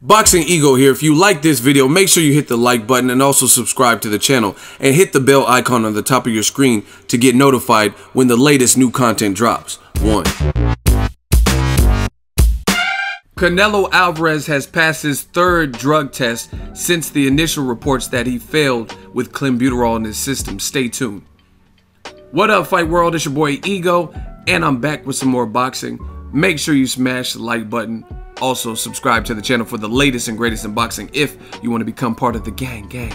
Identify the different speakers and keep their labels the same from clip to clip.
Speaker 1: Boxing Ego here. If you like this video, make sure you hit the like button and also subscribe to the channel and hit the bell icon on the top of your screen to get notified when the latest new content drops. 1. Canelo Alvarez has passed his third drug test since the initial reports that he failed with Clenbuterol in his system. Stay tuned. What up, Fight World? It's your boy Ego, and I'm back with some more boxing. Make sure you smash the like button. Also, subscribe to the channel for the latest and greatest in boxing if you want to become part of the gang.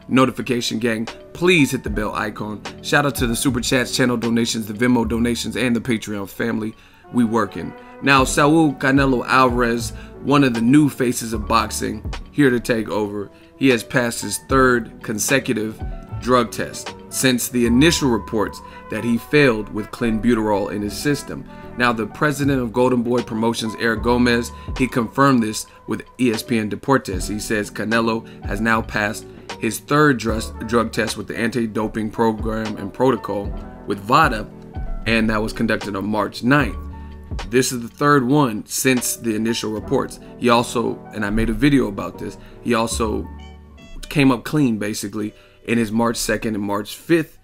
Speaker 1: Notification gang, please hit the bell icon. Shout out to the Super Chats, channel donations, the Venmo donations, and the Patreon family. We working. Now, Saul Canelo Alvarez, one of the new faces of boxing, here to take over. He has passed his third consecutive drug test since the initial reports that he failed with Clenbuterol in his system. Now, the president of Golden Boy Promotions, Eric Gomez, he confirmed this with ESPN Deportes. He says Canelo has now passed his third drug test with the anti-doping program and protocol with VADA, and that was conducted on March 9th. This is the third one since the initial reports. He also, and I made a video about this, he also came up clean basically in his March 2nd and March 5th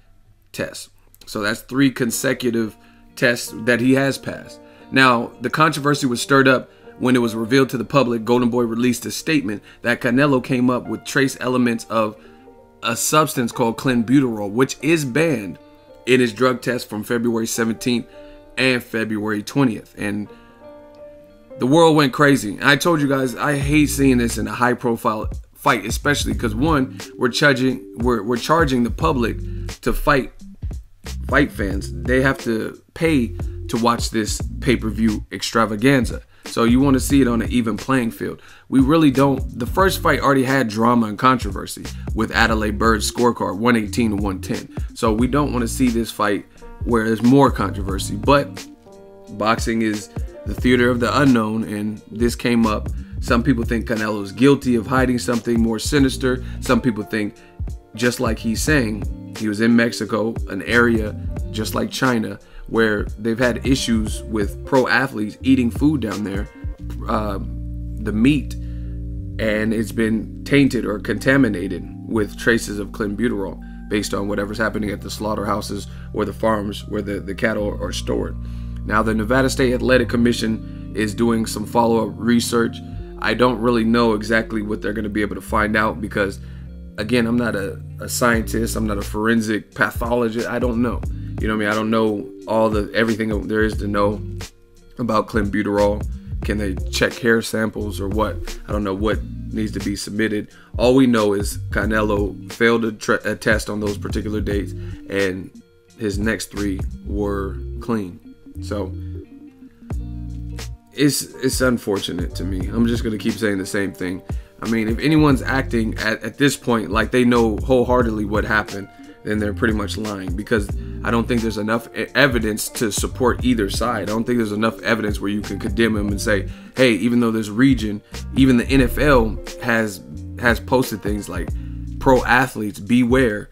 Speaker 1: tests. So that's 3 consecutive tests that he has passed. Now, the controversy was stirred up when it was revealed to the public. Golden Boy released a statement that Canelo came up with trace elements of a substance called Clenbuterol, which is banned in his drug test from February 17th and February 20th. And the world went crazy. And I told you guys, I hate seeing this in a high-profile fight, especially because, one, we're charging the public to fight fans. They have to pay to watch this pay-per-view extravaganza. So you want to see it on an even playing field. We really don't. The first fight already had drama and controversy with Adelaide Bird's scorecard, 118 to 110. So we don't want to see this fight where there's more controversy. But boxing is the theater of the unknown, and this came up. Some people think Canelo's guilty of hiding something more sinister. Some people think, just like he's saying, he was in Mexico, an area just like China, where they've had issues with pro athletes eating food down there, the meat, and it's been tainted or contaminated with traces of Clenbuterol based on whatever's happening at the slaughterhouses or the farms where the cattle are stored. Now, the Nevada State Athletic Commission is doing some follow-up research. I don't really know exactly what they're going to be able to find out because, again, I'm not a scientist. I'm not a forensic pathologist. I don't know. You know what I mean? I don't know everything there is to know about Clenbuterol. Can they check hair samples or what? I don't know what needs to be submitted. All we know is Canelo failed a test on those particular dates, and his next 3 were clean. So it's unfortunate to me. I'm just gonna keep saying the same thing. I mean, if anyone's acting at this point like they know wholeheartedly what happened, then they're pretty much lying, because I don't think there's enough evidence to support either side. I don't think there's enough evidence where you can condemn him and say, hey, even though this region, even the NFL has posted things like, pro athletes beware.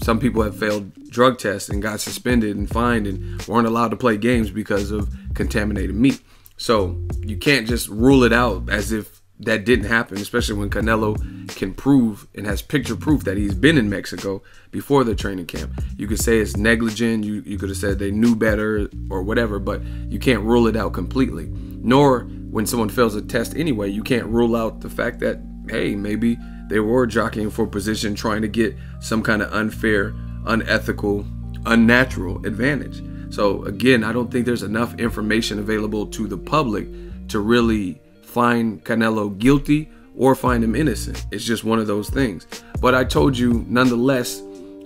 Speaker 1: Some people have failed drug tests and got suspended and fined and weren't allowed to play games because of contaminated meat. So you can't just rule it out as if that didn't happen, especially when Canelo can prove and has picture proof that he's been in Mexico before the training camp. You could say it's negligent, you could have said they knew better or whatever, but you can't rule it out completely. Nor, when someone fails a test anyway, you can't rule out the fact that, hey, maybe they were jockeying for position, trying to get some kind of unfair, unethical, unnatural advantage. So again, I don't think there's enough information available to the public to really find Canelo guilty or find him innocent. It's just one of those things. But I told you, nonetheless,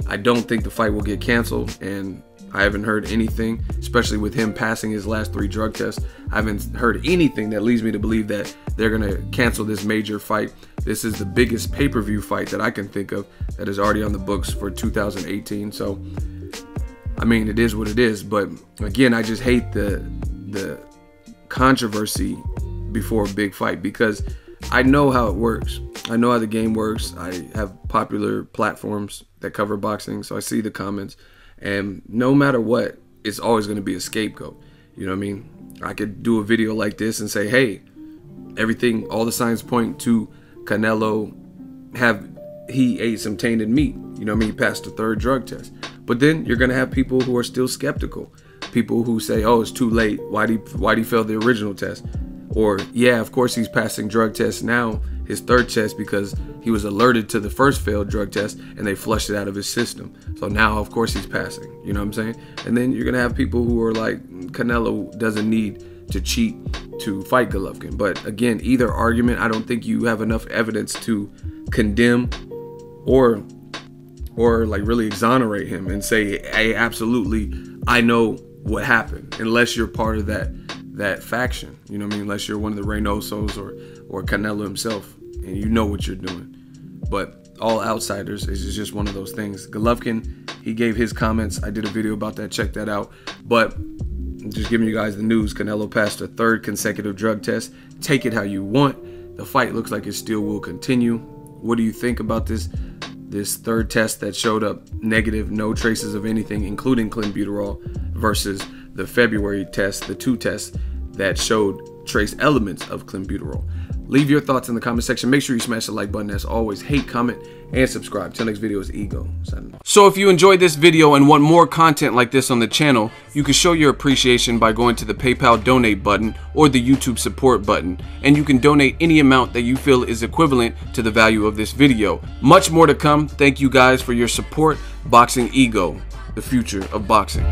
Speaker 1: I don't think the fight will get canceled, and I haven't heard anything, especially with him passing his last 3 drug tests. I haven't heard anything that leads me to believe that they're gonna cancel this major fight. This is the biggest pay-per-view fight that I can think of that is already on the books for 2018. So, I mean, it is what it is. But again, I just hate the controversy before a big fight, because I know how it works. I know how the game works. I have popular platforms that cover boxing, so I see the comments, and no matter what, it's always going to be a scapegoat. You know what I mean? I could do a video like this and say, hey, everything, all the signs point to Canelo he ate some tainted meat. You know what I mean? He passed the third drug test. But then you're going to have people who are still skeptical. People who say, oh, it's too late. Why'd he fail the original test? Or, yeah, of course he's passing drug tests now, his third test, because he was alerted to the first failed drug test and they flushed it out of his system. So now, of course, he's passing. You know what I'm saying? And then you're going to have people who are like, Canelo doesn't need to cheat to fight Golovkin. But again, either argument, I don't think you have enough evidence to condemn or like really exonerate him and say, hey, absolutely, I know what happened, unless you're part of that faction. You know what I mean? Unless you're one of the Reynosos or Canelo himself and you know what you're doing. But all outsiders is just one of those things. Golovkin, he gave his comments. I did a video about that. Check that out. But just giving you guys the news. Canelo passed a third consecutive drug test. Take it how you want. The fight looks like it still will continue. What do you think about this third test that showed up negative, no traces of anything, including Clenbuterol, versus the February test, the 2 tests that showed trace elements of Clenbuterol? Leave your thoughts in the comment section. Make sure you smash the like button. As always, hate, comment, and subscribe. Till next video is Ego. So if you enjoyed this video and want more content like this on the channel, you can show your appreciation by going to the PayPal donate button or the YouTube support button, and you can donate any amount that you feel is equivalent to the value of this video. Much more to come. Thank you guys for your support. Boxing Ego, the future of boxing.